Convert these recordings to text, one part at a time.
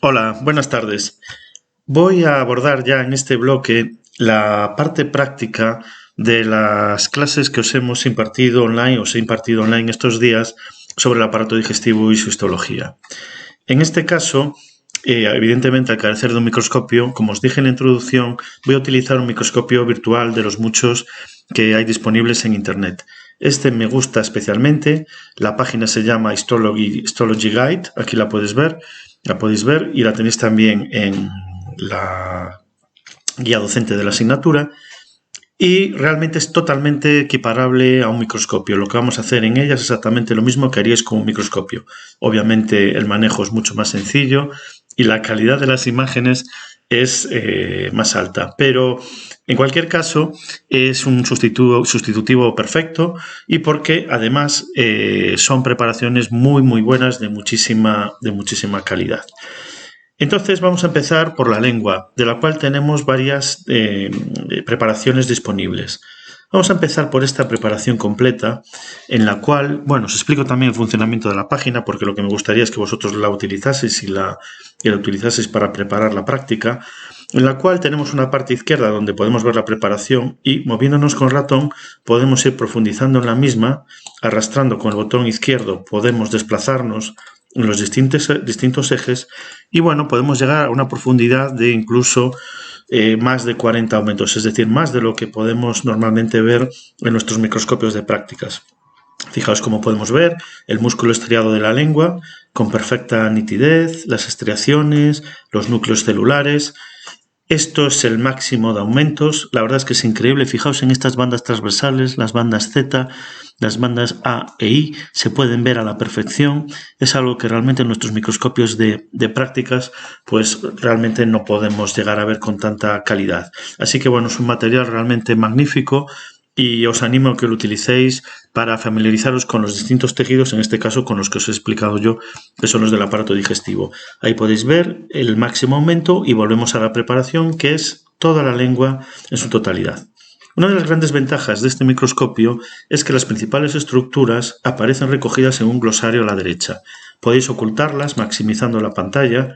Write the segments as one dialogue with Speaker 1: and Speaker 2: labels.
Speaker 1: Hola, buenas tardes. Voy a abordar ya en este bloque la parte práctica de las clases que os hemos impartido online, os he impartido online estos días sobre el aparato digestivo y su histología. En este caso, evidentemente al carecer de un microscopio, como os dije en la introducción, voy a utilizar un microscopio virtual de los muchos que hay disponibles en Internet. Este me gusta especialmente, la página se llama Histology Guide, aquí la podéis ver y la tenéis también en la guía docente de la asignatura. Y realmente es totalmente equiparable a un microscopio. Lo que vamos a hacer en ella es exactamente lo mismo que haríais con un microscopio. Obviamente el manejo es mucho más sencillo y la calidad de las imágenes es más alta. Pero en cualquier caso es un sustitutivo perfecto y porque además son preparaciones muy buenas de muchísima calidad. Entonces vamos a empezar por la lengua, de la cual tenemos varias preparaciones disponibles. Vamos a empezar por esta preparación completa, en la cual, bueno, os explico también el funcionamiento de la página, porque lo que me gustaría es que vosotros la utilizaseis y la utilizaseis para preparar la práctica, en la cual tenemos una parte izquierda donde podemos ver la preparación y moviéndonos con ratón podemos ir profundizando en la misma, arrastrando con el botón izquierdo podemos desplazarnos en los distintos ejes y bueno, podemos llegar a una profundidad de incluso más de 40 aumentos, es decir, más de lo que podemos normalmente ver en nuestros microscopios de prácticas. Fijaos cómo podemos ver el músculo estriado de la lengua con perfecta nitidez, las estriaciones, los núcleos celulares. Esto es el máximo de aumentos, la verdad es que es increíble, fijaos en estas bandas transversales, las bandas Z, las bandas A e I, se pueden ver a la perfección, es algo que realmente en nuestros microscopios de prácticas pues realmente no podemos llegar a ver con tanta calidad. Así que bueno, es un material realmente magnífico y os animo a que lo utilicéis para familiarizaros con los distintos tejidos, en este caso con los que os he explicado yo, que son los del aparato digestivo. Ahí podéis ver el máximo aumento y volvemos a la preparación, que es toda la lengua en su totalidad. Una de las grandes ventajas de este microscopio es que las principales estructuras aparecen recogidas en un glosario a la derecha. Podéis ocultarlas maximizando la pantalla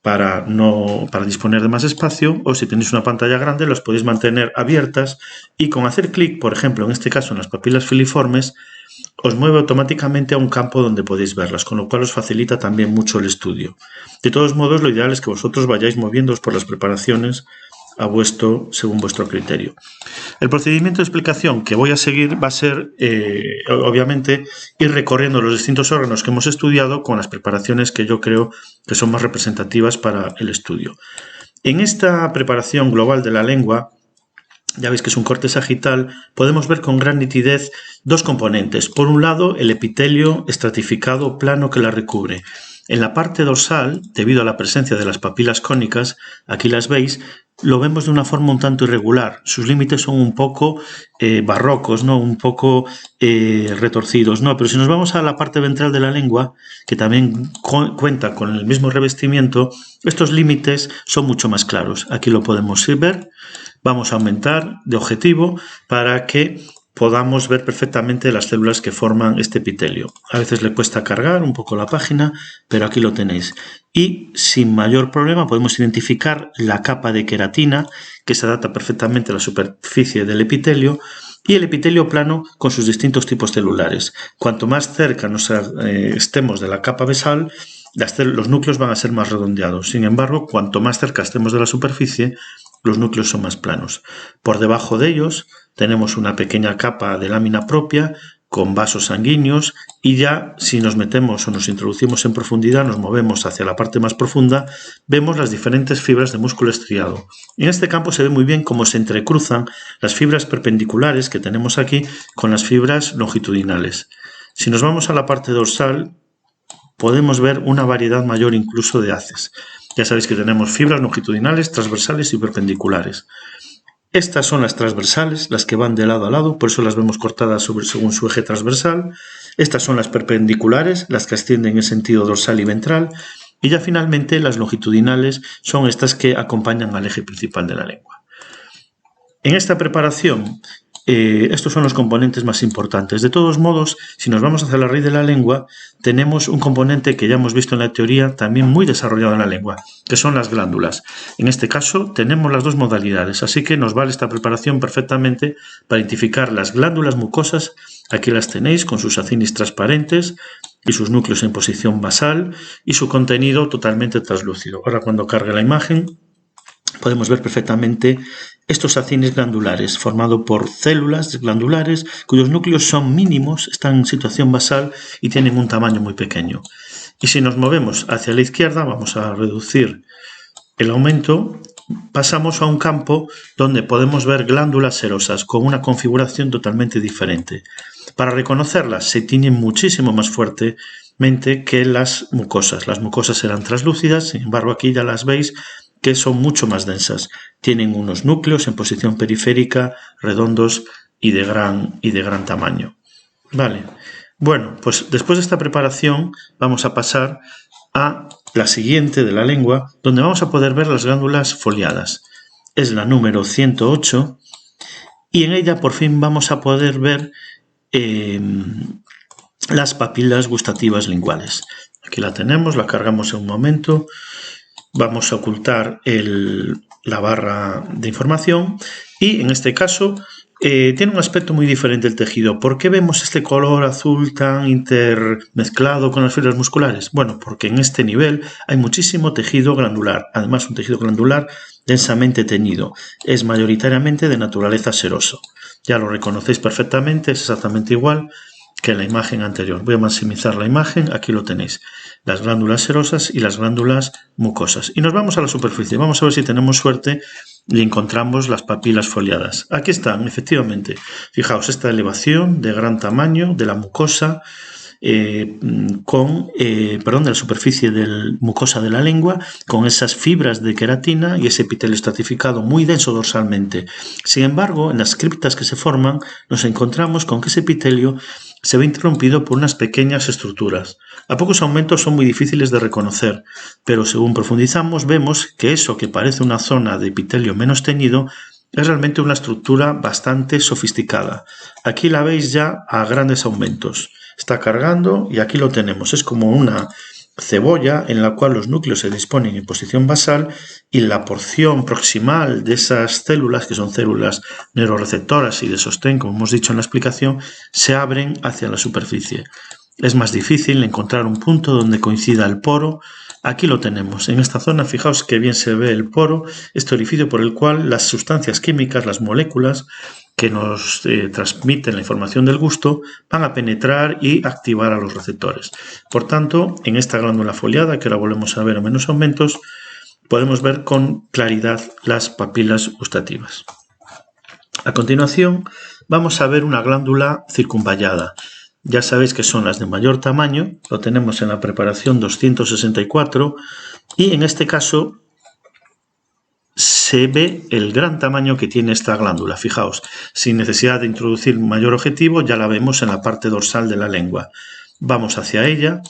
Speaker 1: para disponer de más espacio, o si tenéis una pantalla grande las podéis mantener abiertas y con hacer clic, por ejemplo, en este caso en las papilas filiformes, os mueve automáticamente a un campo donde podéis verlas, con lo cual os facilita también mucho el estudio. De todos modos, lo ideal es que vosotros vayáis moviéndoos por las preparaciones según vuestro criterio. El procedimiento de explicación que voy a seguir va a ser, obviamente, ir recorriendo los distintos órganos que hemos estudiado con las preparaciones que yo creo que son más representativas para el estudio. En esta preparación global de la lengua, ya veis que es un corte sagital, podemos ver con gran nitidez dos componentes. Por un lado, el epitelio estratificado plano que la recubre. En la parte dorsal, debido a la presencia de las papilas cónicas, aquí las veis, lo vemos de una forma un tanto irregular. Sus límites son un poco barrocos, ¿no? Un poco retorcidos, ¿no? Pero si nos vamos a la parte ventral de la lengua, que también cuenta con el mismo revestimiento, estos límites son mucho más claros. Aquí lo podemos ver. Vamos a aumentar de objetivo para que podamos ver perfectamente las células que forman este epitelio. A veces le cuesta cargar un poco la página, pero aquí lo tenéis. Y sin mayor problema podemos identificar la capa de queratina que se adapta perfectamente a la superficie del epitelio y el epitelio plano con sus distintos tipos celulares. Cuanto más cerca estemos de la capa basal, los núcleos van a ser más redondeados. Sin embargo, cuanto más cerca estemos de la superficie, los núcleos son más planos. Por debajo de ellos tenemos una pequeña capa de lámina propia con vasos sanguíneos y ya si nos metemos o nos introducimos en profundidad, nos movemos hacia la parte más profunda, vemos las diferentes fibras de músculo estriado. En este campo se ve muy bien cómo se entrecruzan las fibras perpendiculares que tenemos aquí con las fibras longitudinales. Si nos vamos a la parte dorsal, podemos ver una variedad mayor incluso de haces. Ya sabéis que tenemos fibras longitudinales, transversales y perpendiculares. Estas son las transversales, las que van de lado a lado, por eso las vemos cortadas según su eje transversal. Estas son las perpendiculares, las que ascienden en sentido dorsal y ventral. Y ya finalmente las longitudinales son estas que acompañan al eje principal de la lengua. En esta preparación estos son los componentes más importantes. De todos modos, si nos vamos hacia la raíz de la lengua, tenemos un componente que ya hemos visto en la teoría, también muy desarrollado en la lengua, que son las glándulas. En este caso, tenemos las dos modalidades, así que nos vale esta preparación perfectamente para identificar las glándulas mucosas. Aquí las tenéis con sus acinis transparentes y sus núcleos en posición basal y su contenido totalmente translúcido. Ahora, cuando cargue la imagen, podemos ver perfectamente estos acinis glandulares, formados por células glandulares cuyos núcleos son mínimos, están en situación basal y tienen un tamaño muy pequeño. Y si nos movemos hacia la izquierda, vamos a reducir el aumento, pasamos a un campo donde podemos ver glándulas serosas con una configuración totalmente diferente. Para reconocerlas se tiñen muchísimo más fuertemente que las mucosas. Las mucosas eran translúcidas, sin embargo aquí ya las veis que son mucho más densas. Tienen unos núcleos en posición periférica, redondos y de gran tamaño. Vale. Bueno, pues después de esta preparación vamos a pasar a la siguiente de la lengua, donde vamos a poder ver las glándulas foliadas. Es la número 108 y en ella por fin vamos a poder ver las papilas gustativas linguales. Aquí la tenemos, la cargamos en un momento. Vamos a ocultar la barra de información y en este caso tiene un aspecto muy diferente el tejido. ¿Por qué vemos este color azul tan intermezclado con las fibras musculares? Bueno, porque en este nivel hay muchísimo tejido glandular, además un tejido glandular densamente teñido. Es mayoritariamente de naturaleza seroso. Ya lo reconocéis perfectamente, es exactamente igual que en la imagen anterior. Voy a maximizar la imagen, aquí lo tenéis. Las glándulas serosas y las glándulas mucosas. Y nos vamos a la superficie. Vamos a ver si tenemos suerte y encontramos las papilas foliadas. Aquí están, efectivamente. Fijaos, esta elevación de gran tamaño de la mucosa, de la superficie mucosa de la lengua, con esas fibras de queratina y ese epitelio estratificado muy denso dorsalmente. Sin embargo, en las criptas que se forman, nos encontramos con que ese epitelio se ve interrumpido por unas pequeñas estructuras. A pocos aumentos son muy difíciles de reconocer, pero según profundizamos vemos que eso que parece una zona de epitelio menos teñido es realmente una estructura bastante sofisticada. Aquí la veis ya a grandes aumentos. Está cargando y aquí lo tenemos. Es como una cebolla en la cual los núcleos se disponen en posición basal y la porción proximal de esas células, que son células neuroreceptoras y de sostén, como hemos dicho en la explicación, se abren hacia la superficie. Es más difícil encontrar un punto donde coincida el poro. Aquí lo tenemos. En esta zona, fijaos que bien se ve el poro, este orificio por el cual las sustancias químicas, las moléculas que nos transmiten la información del gusto, van a penetrar y activar a los receptores. Por tanto, en esta glándula foliada, que ahora volvemos a ver en menos aumentos, podemos ver con claridad las papilas gustativas. A continuación, vamos a ver una glándula circunvallada. Ya sabéis que son las de mayor tamaño, lo tenemos en la preparación 264 y en este caso se ve el gran tamaño que tiene esta glándula. Fijaos, sin necesidad de introducir mayor objetivo, ya la vemos en la parte dorsal de la lengua. Vamos hacia ella.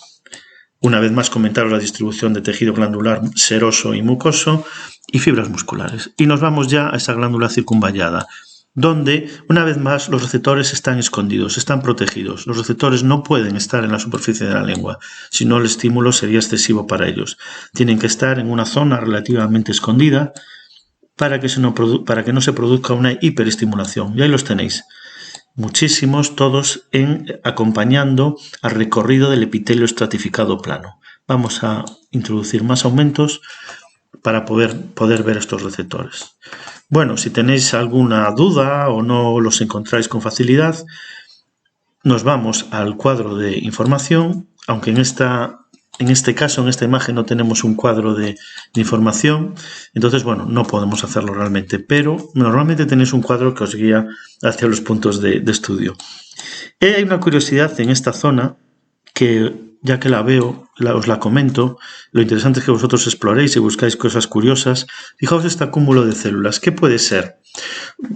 Speaker 1: Una vez más comentaros la distribución de tejido glandular seroso y mucoso y fibras musculares. Y nos vamos ya a esa glándula circunvallada, donde una vez más los receptores están escondidos, están protegidos. Los receptores no pueden estar en la superficie de la lengua, si no el estímulo sería excesivo para ellos. Tienen que estar en una zona relativamente escondida para que no se produzca una hiperestimulación. Y ahí los tenéis. Muchísimos, todos acompañando al recorrido del epitelio estratificado plano. Vamos a introducir más aumentos para poder ver estos receptores. Bueno, si tenéis alguna duda o no los encontráis con facilidad, nos vamos al cuadro de información, aunque en este caso, en esta imagen, no tenemos un cuadro de información, entonces, bueno, no podemos hacerlo realmente, pero normalmente tenéis un cuadro que os guía hacia los puntos de estudio. Hay una curiosidad en esta zona que, ya que la veo, os la comento. Lo interesante es que vosotros exploréis y buscáis cosas curiosas. Fijaos este cúmulo de células. ¿Qué puede ser?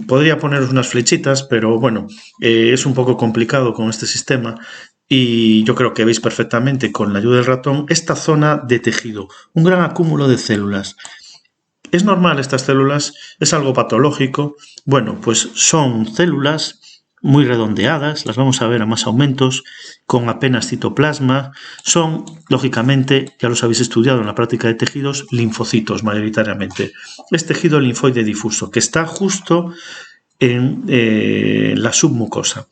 Speaker 1: Podría poneros unas flechitas, pero bueno, es un poco complicado con este sistema. Y yo creo que veis perfectamente con la ayuda del ratón esta zona de tejido, un gran acúmulo de células. ¿Es normal estas células? ¿Es algo patológico? Bueno, pues son células muy redondeadas, las vamos a ver a más aumentos, con apenas citoplasma. Son, lógicamente, ya los habéis estudiado en la práctica de tejidos, linfocitos mayoritariamente. Es tejido linfoide difuso, que está justo en la submucosa.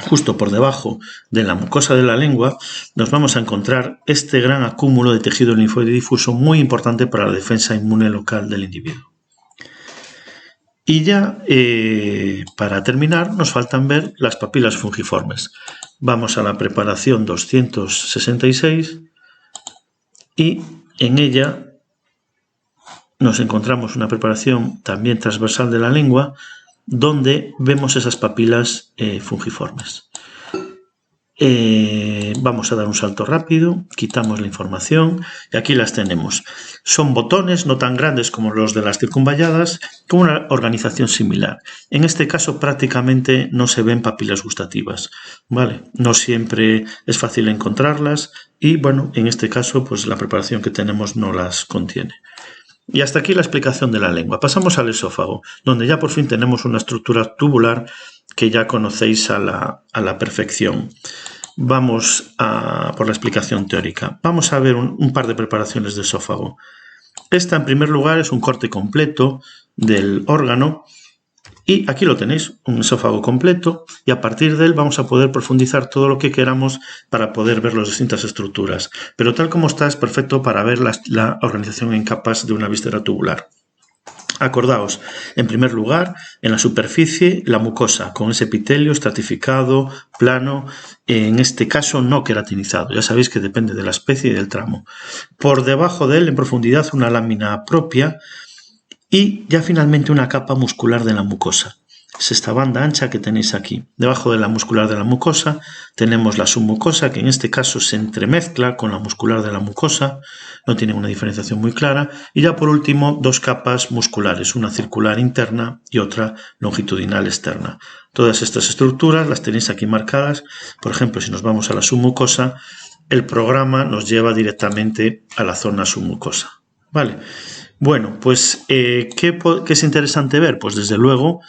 Speaker 1: Justo por debajo de la mucosa de la lengua nos vamos a encontrar este gran acúmulo de tejido linfoide difuso muy importante para la defensa inmune local del individuo. Y ya para terminar nos faltan ver las papilas fungiformes. Vamos a la preparación 266 y en ella nos encontramos una preparación también transversal de la lengua donde vemos esas papilas fungiformes. Vamos a dar un salto rápido, quitamos la información y aquí las tenemos. Son botones no tan grandes como los de las circunvalladas, con una organización similar. En este caso prácticamente no se ven papilas gustativas, ¿vale? No siempre es fácil encontrarlas y bueno, en este caso pues la preparación que tenemos no las contiene. Y hasta aquí la explicación de la lengua. Pasamos al esófago, donde ya por fin tenemos una estructura tubular que ya conocéis a la perfección. Vamos por la explicación teórica. Vamos a ver un par de preparaciones de esófago. Esta, en primer lugar, es un corte completo del órgano. Y aquí lo tenéis, un esófago completo, y a partir de él vamos a poder profundizar todo lo que queramos para poder ver las distintas estructuras. Pero tal como está es perfecto para ver la organización en capas de una víscera tubular. Acordaos, en primer lugar, en la superficie, la mucosa, con ese epitelio estratificado, plano, en este caso no queratinizado. Ya sabéis que depende de la especie y del tramo. Por debajo de él, en profundidad, una lámina propia, y ya finalmente una capa muscular de la mucosa. Es esta banda ancha que tenéis aquí. Debajo de la muscular de la mucosa tenemos la submucosa, que en este caso se entremezcla con la muscular de la mucosa, no tiene una diferenciación muy clara. Y ya por último, dos capas musculares, una circular interna y otra longitudinal externa. Todas estas estructuras las tenéis aquí marcadas. Por ejemplo, si nos vamos a la submucosa, el programa nos lleva directamente a la zona submucosa. ¿Vale? Bueno, pues, ¿qué es interesante ver? Pues desde luego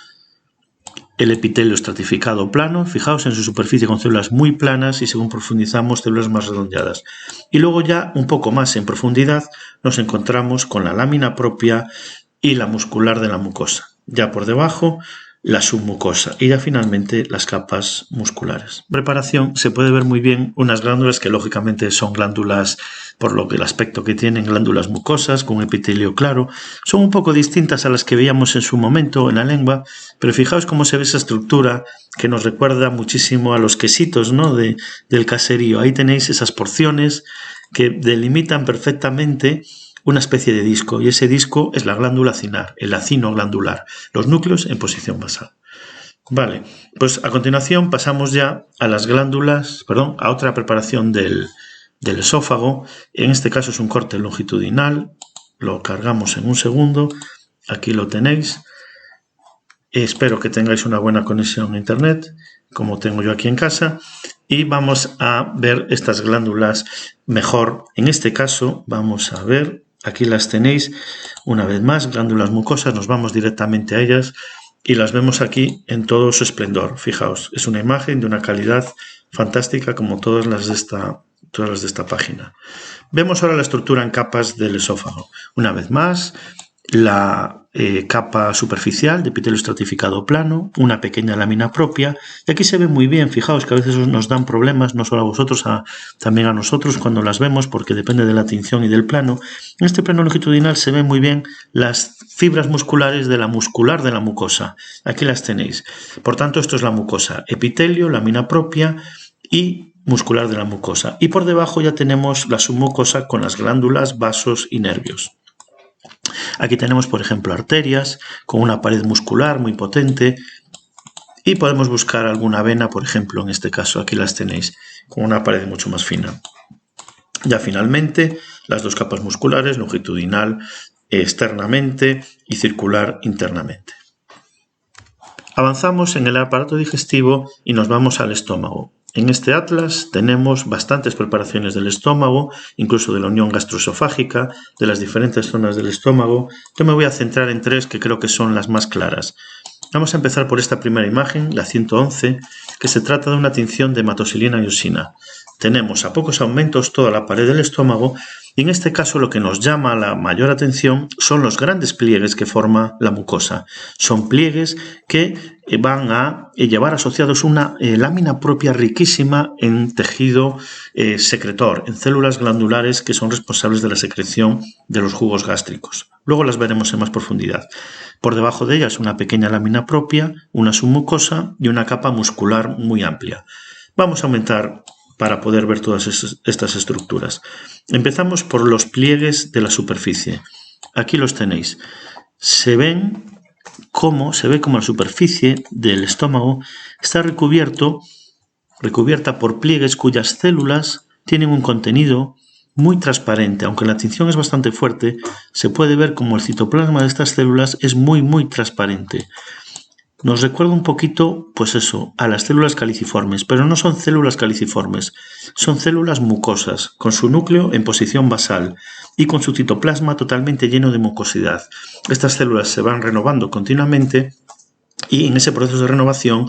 Speaker 1: el epitelio estratificado plano, fijaos en su superficie con células muy planas y según profundizamos células más redondeadas. Y luego ya un poco más en profundidad nos encontramos con la lámina propia y la muscular de la mucosa. Ya por debajo la submucosa y ya finalmente las capas musculares. En preparación se puede ver muy bien unas glándulas que lógicamente son glándulas, por lo que el aspecto que tienen, glándulas mucosas con epitelio claro. Son un poco distintas a las que veíamos en su momento en la lengua, pero fijaos cómo se ve esa estructura que nos recuerda muchísimo a los quesitos, ¿no? del caserío. Ahí tenéis esas porciones que delimitan perfectamente una especie de disco, y ese disco es la glándula acinar, el acino glandular, los núcleos en posición basal. Vale, pues a continuación pasamos ya a las glándulas, a otra preparación del esófago. En este caso es un corte longitudinal, lo cargamos en un segundo, aquí lo tenéis. Espero que tengáis una buena conexión a internet, como tengo yo aquí en casa, y vamos a ver estas glándulas mejor. En este caso vamos a ver, aquí las tenéis una vez más, glándulas mucosas, nos vamos directamente a ellas y las vemos aquí en todo su esplendor. Fijaos, es una imagen de una calidad fantástica como todas las de esta página. Vemos ahora la estructura en capas del esófago. Una vez más, la capa superficial de epitelio estratificado plano, una pequeña lámina propia, y aquí se ve muy bien, fijaos que a veces nos dan problemas, no solo a vosotros, también a nosotros cuando las vemos, porque depende de la tinción y del plano. En este plano longitudinal se ven muy bien las fibras musculares de la muscular de la mucosa, aquí las tenéis. Por tanto, esto es la mucosa, epitelio, lámina propia y muscular de la mucosa. Y por debajo ya tenemos la submucosa con las glándulas, vasos y nervios. Aquí tenemos, por ejemplo, arterias con una pared muscular muy potente y podemos buscar alguna vena, por ejemplo, en este caso, aquí las tenéis, con una pared mucho más fina. Ya finalmente, las dos capas musculares, longitudinal externamente y circular internamente. Avanzamos en el aparato digestivo y nos vamos al estómago. En este atlas tenemos bastantes preparaciones del estómago, incluso de la unión gastroesofágica, de las diferentes zonas del estómago. Yo me voy a centrar en 3 que creo que son las más claras. Vamos a empezar por esta primera imagen, la 111, que se trata de una tinción de hematoxilina y osina. Tenemos a pocos aumentos toda la pared del estómago y en este caso lo que nos llama la mayor atención son los grandes pliegues que forma la mucosa. Son pliegues que van a llevar asociados una lámina propia riquísima en tejido secretor, en células glandulares que son responsables de la secreción de los jugos gástricos. Luego las veremos en más profundidad. Por debajo de ellas una pequeña lámina propia, una submucosa y una capa muscular muy amplia. Vamos a aumentar para poder ver todas estas estructuras. Empezamos por los pliegues de la superficie. Aquí los tenéis. Se ve como la superficie del estómago está recubierta por pliegues cuyas células tienen un contenido muy transparente. Aunque la tinción es bastante fuerte, se puede ver como el citoplasma de estas células es muy transparente. Nos recuerda un poquito, pues eso, a las células caliciformes, pero no son células caliciformes, son células mucosas, con su núcleo en posición basal y con su citoplasma totalmente lleno de mucosidad. Estas células se van renovando continuamente y en ese proceso de renovación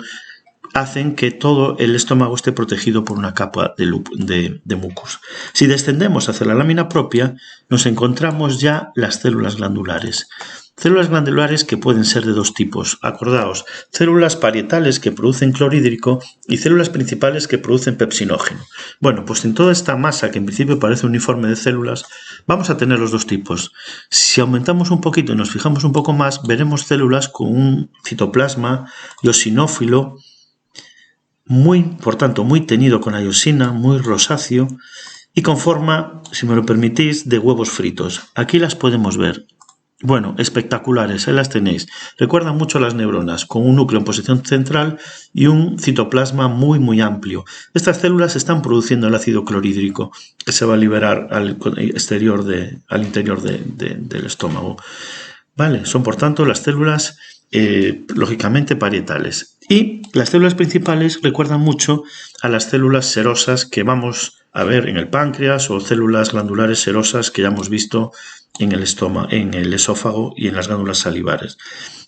Speaker 1: hacen que todo el estómago esté protegido por una capa de mucus. Si descendemos hacia la lámina propia, nos encontramos ya las células glandulares. Células glandulares que pueden ser de 2 tipos. Acordaos, células parietales que producen clorhídrico y células principales que producen pepsinógeno. Bueno, pues en toda esta masa que en principio parece uniforme de células, vamos a tener los 2 tipos. Si aumentamos un poquito y nos fijamos un poco más, veremos células con un citoplasma eosinófilo por tanto, muy teñido con iosina, muy rosáceo y con forma, si me lo permitís, de huevos fritos. Aquí las podemos ver. Bueno, espectaculares, ahí las tenéis. Recuerdan mucho a las neuronas, con un núcleo en posición central y un citoplasma muy amplio. Estas células están produciendo el ácido clorhídrico que se va a liberar al interior del estómago. Vale, son por tanto las células lógicamente parietales. Y las células principales recuerdan mucho a las células serosas que vamos a ver en el páncreas o células glandulares serosas que ya hemos visto en el estómago, en el esófago y en las glándulas salivares.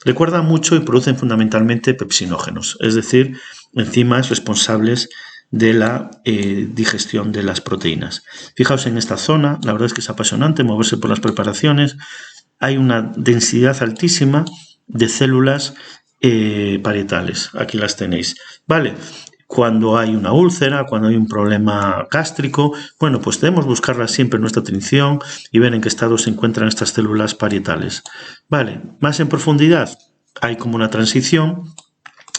Speaker 1: Recuerdan mucho y producen fundamentalmente pepsinógenos, es decir, enzimas responsables de la digestión de las proteínas. Fijaos en esta zona, la verdad es que es apasionante moverse por las preparaciones. Hay una densidad altísima de células parietales. Aquí las tenéis. Vale, cuando hay una úlcera, cuando hay un problema gástrico, bueno, pues debemos buscarlas siempre en nuestra tinción y ver en qué estado se encuentran estas células parietales. Vale, más en profundidad, hay como una transición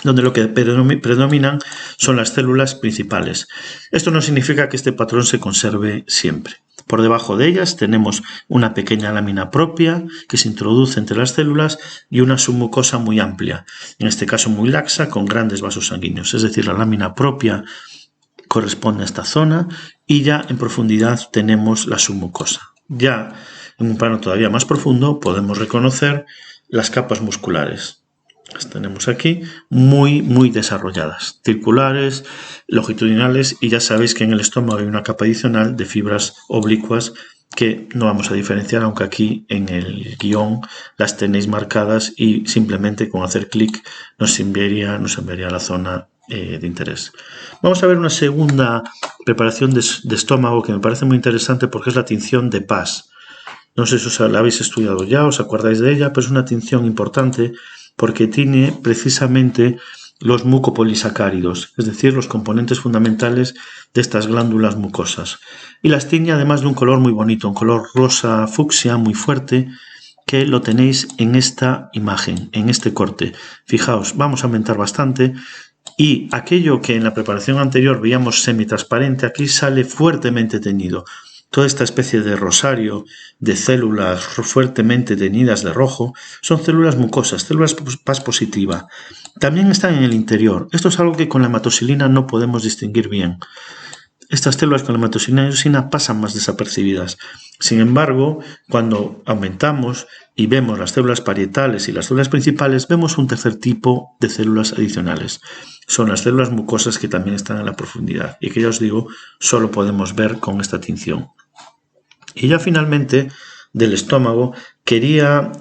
Speaker 1: donde lo que predominan son las células principales. Esto no significa que este patrón se conserve siempre. Por debajo de ellas tenemos una pequeña lámina propia que se introduce entre las células y una submucosa muy amplia, en este caso muy laxa, con grandes vasos sanguíneos. Es decir, la lámina propia corresponde a esta zona y ya en profundidad tenemos la submucosa. Ya en un plano todavía más profundo podemos reconocer las capas musculares. Las tenemos aquí muy desarrolladas, circulares, longitudinales, y ya sabéis que en el estómago hay una capa adicional de fibras oblicuas que no vamos a diferenciar, aunque aquí en el guión las tenéis marcadas y simplemente con hacer clic nos enviaría a la zona de interés. Vamos a ver una segunda preparación de estómago que me parece muy interesante porque es la tinción de Pass. No sé si la habéis estudiado ya, os acordáis de ella, pero es una tinción importante porque tiene precisamente los mucopolisacáridos, es decir, los componentes fundamentales de estas glándulas mucosas. Y las tiñe además de un color muy bonito, un color rosa fucsia muy fuerte, que lo tenéis en esta imagen, en este corte. Fijaos, vamos a aumentar bastante y aquello que en la preparación anterior veíamos semitransparente, aquí sale fuertemente teñido. Toda esta especie de rosario de células fuertemente teñidas de rojo son células mucosas, células Pas positiva. También están en el interior. Esto es algo que con la hematoxilina no podemos distinguir bien. estas células con la hematoxilina y eosina pasan más desapercibidas. Sin embargo, cuando aumentamos y vemos las células parietales y las células principales, vemos un tercer tipo de células adicionales. Son las células mucosas que también están en la profundidad y que ya os digo, solo podemos ver con esta tinción. Y ya finalmente, del estómago, quería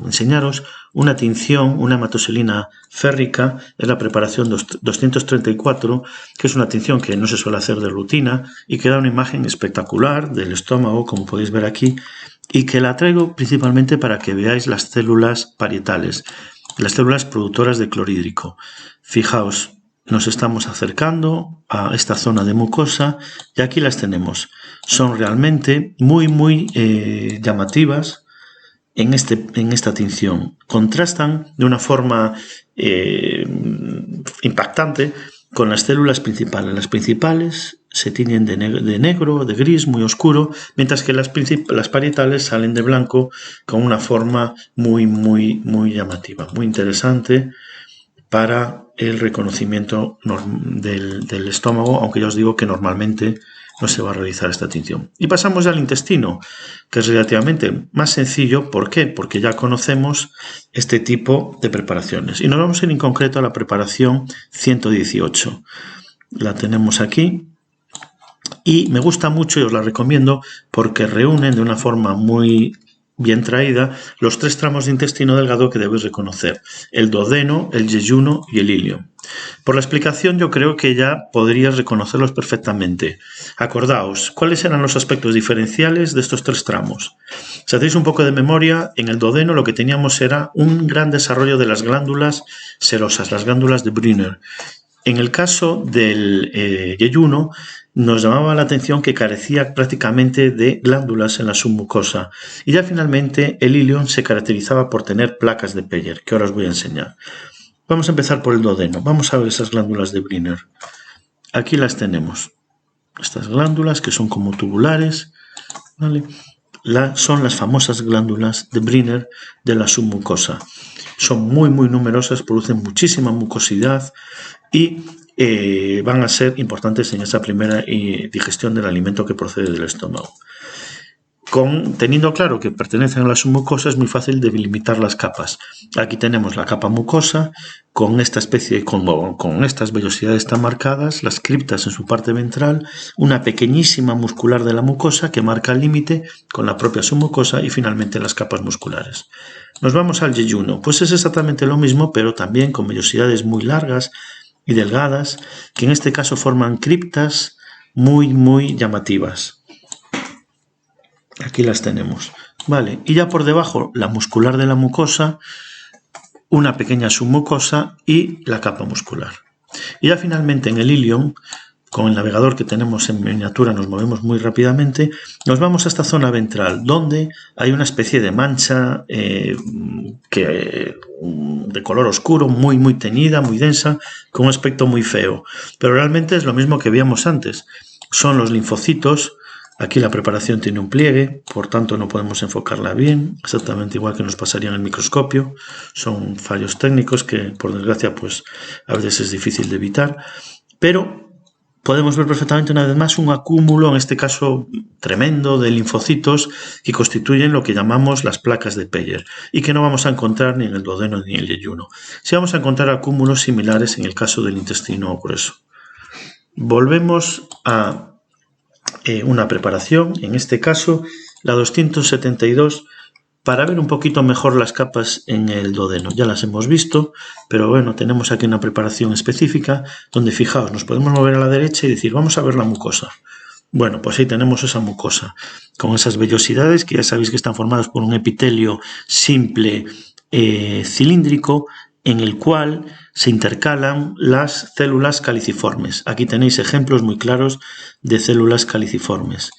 Speaker 1: enseñaros una tinción, una hematoxilina férrica, es la preparación 234, que es una tinción que no se suele hacer de rutina y que da una imagen espectacular del estómago, como podéis ver aquí, y que la traigo principalmente para que veáis las células parietales, las células productoras de clorhídrico. Fijaos, nos estamos acercando a esta zona de mucosa y aquí las tenemos. Son realmente muy llamativas en esta tinción. Contrastan de una forma impactante con las células principales. Las principales se tiñen de negro, de gris, muy oscuro, mientras que las parietales salen de blanco con una forma muy llamativa, muy interesante para el reconocimiento del estómago, aunque ya os digo que normalmente no se va a realizar esta tinción. Y pasamos ya al intestino, que es relativamente más sencillo. ¿Por qué? Porque ya conocemos este tipo de preparaciones. Y nos vamos a ir en concreto a la preparación 118. La tenemos aquí. Y me gusta mucho y os la recomiendo porque reúnen de una forma muy bien traída los tres tramos de intestino delgado que debes reconocer: el duodeno, el yeyuno y el ilion. Por la explicación yo creo que ya podrías reconocerlos perfectamente. Acordaos, ¿cuáles eran los aspectos diferenciales de estos tres tramos? Si hacéis un poco de memoria, en el duodeno lo que teníamos era un gran desarrollo de las glándulas serosas, las glándulas de Brunner. En el caso del yeyuno, nos llamaba la atención que carecía prácticamente de glándulas en la submucosa. Y ya finalmente el ilion se caracterizaba por tener placas de Peyer, que ahora os voy a enseñar. Vamos a empezar por el duodeno. Vamos a ver esas glándulas de Brunner. Aquí las tenemos. Estas glándulas que son como tubulares, ¿vale? Son las famosas glándulas de Brunner de la submucosa. Son muy numerosas, producen muchísima mucosidad y van a ser importantes en esa primera digestión del alimento que procede del estómago. Teniendo claro que pertenecen a la submucosa, es muy fácil de delimitar las capas. Aquí tenemos la capa mucosa con esta especie, con estas vellosidades tan marcadas, las criptas en su parte ventral, una pequeñísima muscular de la mucosa que marca el límite con la propia submucosa y finalmente las capas musculares. Nos vamos al yeyuno, pues es exactamente lo mismo, pero también con vellosidades muy largas y delgadas, que en este caso forman criptas muy llamativas. Aquí las tenemos, vale, y ya por debajo la muscular de la mucosa, una pequeña submucosa y la capa muscular. Y ya finalmente en el ilion, con el navegador que tenemos en miniatura, nos movemos muy rápidamente, nos vamos a esta zona ventral, donde hay una especie de mancha de color oscuro, muy teñida, muy densa, con un aspecto muy feo. Pero realmente es lo mismo que veíamos antes, son los linfocitos. Aquí la preparación tiene un pliegue, por tanto no podemos enfocarla bien, exactamente igual que nos pasaría en el microscopio. Son fallos técnicos que, por desgracia, pues a veces es difícil de evitar, pero podemos ver perfectamente una vez más un acúmulo, en este caso tremendo, de linfocitos que constituyen lo que llamamos las placas de Peyer y que no vamos a encontrar ni en el duodeno ni en el yeyuno. Sí vamos a encontrar acúmulos similares en el caso del intestino grueso. Volvemos a una preparación, en este caso la 272, para ver un poquito mejor las capas en el duodeno. Ya las hemos visto, pero bueno, tenemos aquí una preparación específica donde, fijaos, nos podemos mover a la derecha y decir, vamos a ver la mucosa. Bueno, pues ahí tenemos esa mucosa, con esas vellosidades que ya sabéis que están formadas por un epitelio simple cilíndrico, en el cual se intercalan las células caliciformes. Aquí tenéis ejemplos muy claros de células caliciformes.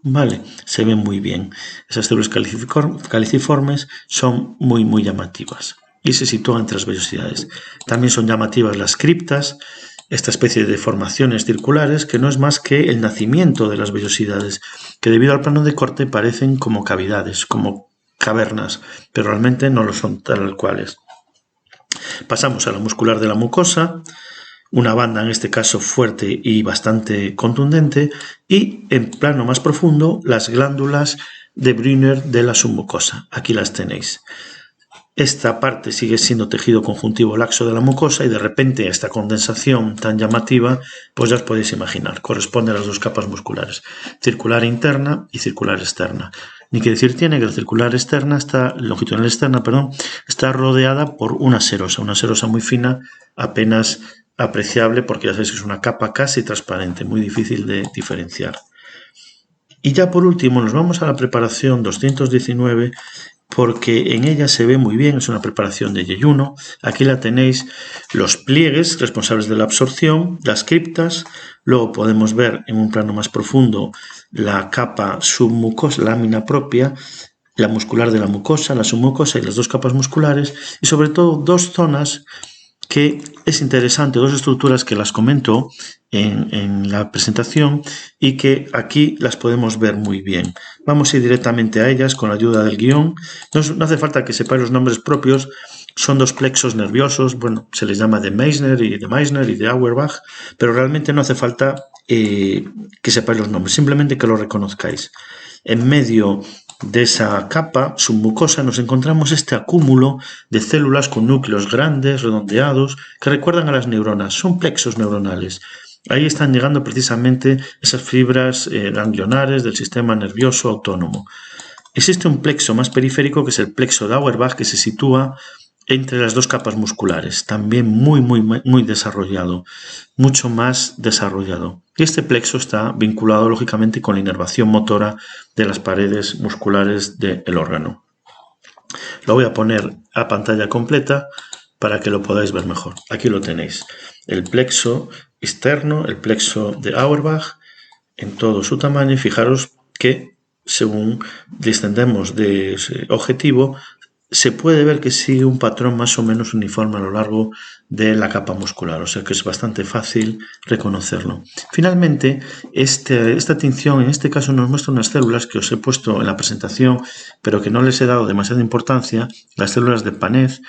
Speaker 1: Vale, se ven muy bien. Esas células caliciformes son muy llamativas y se sitúan entre las vellosidades. También son llamativas las criptas, esta especie de formaciones circulares que no es más que el nacimiento de las vellosidades, que debido al plano de corte parecen como cavidades, como cavernas, pero realmente no lo son tal cuales. Pasamos a la muscular de la mucosa, una banda en este caso fuerte y bastante contundente, y en plano más profundo las glándulas de Brunner de la submucosa. Aquí las tenéis. Esta parte sigue siendo tejido conjuntivo laxo de la mucosa y de repente esta condensación tan llamativa, pues ya os podéis imaginar, corresponde a las dos capas musculares, circular interna y circular externa. Ni que decir tiene que la circular externa longitudinal externa, está rodeada por una serosa muy fina, apenas apreciable porque ya sabéis que es una capa casi transparente, muy difícil de diferenciar. Y ya por último nos vamos a la preparación 219, porque en ella se ve muy bien, es una preparación de yeyuno. Aquí la tenéis, los pliegues responsables de la absorción, las criptas, luego podemos ver en un plano más profundo la capa submucosa, lámina propia, la muscular de la mucosa, la submucosa y las dos capas musculares, y sobre todo dos zonas que es interesante, dos estructuras que las comento en la presentación y que aquí las podemos ver muy bien. Vamos a ir directamente a ellas con la ayuda del guión. No hace falta que sepáis los nombres propios, son dos plexos nerviosos, bueno, se les llama de Meissner y de Auerbach, pero realmente no hace falta que sepáis los nombres, simplemente que los reconozcáis. En medio de esa capa submucosa nos encontramos este acúmulo de células con núcleos grandes, redondeados, que recuerdan a las neuronas, son plexos neuronales. Ahí están llegando precisamente esas fibras ganglionares del sistema nervioso autónomo. Existe un plexo más periférico que es el plexo de Auerbach, que se sitúa entre las dos capas musculares, también muy desarrollado, mucho más desarrollado. Y este plexo está vinculado lógicamente con la inervación motora de las paredes musculares del órgano. Lo voy a poner a pantalla completa para que lo podáis ver mejor. Aquí lo tenéis, el plexo externo, el plexo de Auerbach en todo su tamaño, y fijaros que según descendemos de ese objetivo se puede ver que sigue un patrón más o menos uniforme a lo largo de la capa muscular, o sea que es bastante fácil reconocerlo. Finalmente, esta tinción en este caso nos muestra unas células que os he puesto en la presentación, pero que no les he dado demasiada importancia, las células de Paneth,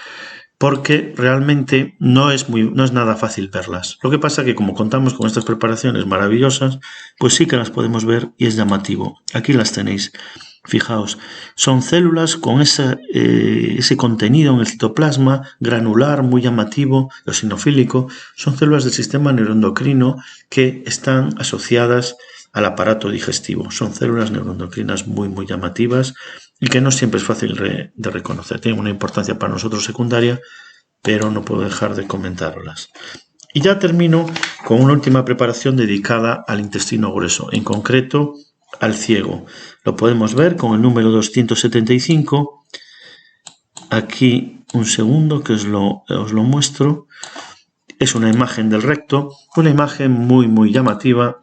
Speaker 1: porque realmente no es nada fácil verlas. Lo que pasa es que como contamos con estas preparaciones maravillosas, pues sí que las podemos ver y es llamativo. Aquí las tenéis. Fijaos, son células con ese contenido en el citoplasma granular muy llamativo, eosinofílico. Son células del sistema neuroendocrino que están asociadas al aparato digestivo. Son células neuroendocrinas muy llamativas y que no siempre es fácil de reconocer. Tienen una importancia para nosotros secundaria, pero no puedo dejar de comentarlas. Y ya termino con una última preparación dedicada al intestino grueso, en concreto al ciego. Lo podemos ver con el número 275. Aquí un segundo que os lo muestro. Es una imagen del recto, una imagen muy llamativa,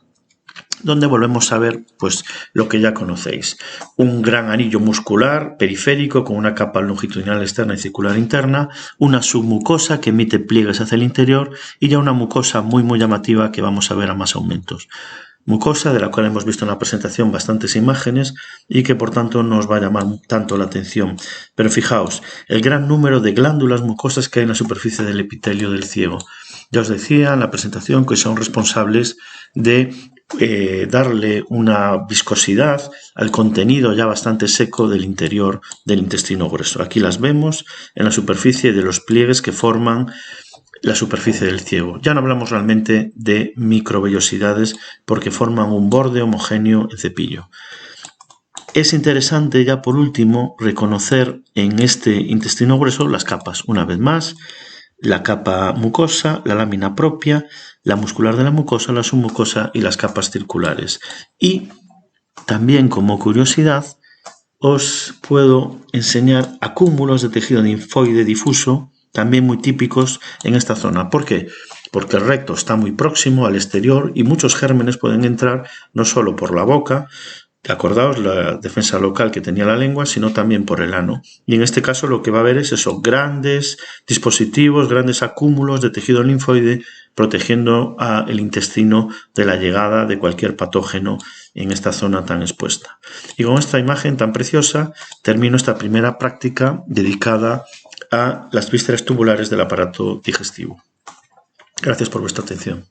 Speaker 1: donde volvemos a ver pues lo que ya conocéis. Un gran anillo muscular periférico con una capa longitudinal externa y circular interna, una submucosa que emite pliegues hacia el interior y ya una mucosa muy llamativa que vamos a ver a más aumentos. Mucosa de la cual hemos visto en la presentación bastantes imágenes y que por tanto nos va a llamar tanto la atención. Pero fijaos, el gran número de glándulas mucosas que hay en la superficie del epitelio del ciego. Ya os decía en la presentación que son responsables de darle una viscosidad al contenido ya bastante seco del interior del intestino grueso. Aquí las vemos en la superficie de los pliegues que forman la superficie del ciego. Ya no hablamos realmente de microvellosidades porque forman un borde homogéneo en cepillo. Es interesante ya por último reconocer en este intestino grueso las capas. Una vez más, la capa mucosa, la lámina propia, la muscular de la mucosa, la submucosa y las capas circulares. Y también como curiosidad os puedo enseñar acúmulos de tejido linfoide difuso también muy típicos en esta zona. ¿Por qué? Porque el recto está muy próximo al exterior y muchos gérmenes pueden entrar no solo por la boca, acordaos la defensa local que tenía la lengua, sino también por el ano. Y en este caso lo que va a haber es eso, grandes dispositivos, grandes acúmulos de tejido linfoide protegiendo al intestino de la llegada de cualquier patógeno en esta zona tan expuesta. Y con esta imagen tan preciosa termino esta primera práctica dedicada a las vísceras tubulares del aparato digestivo. Gracias por vuestra atención.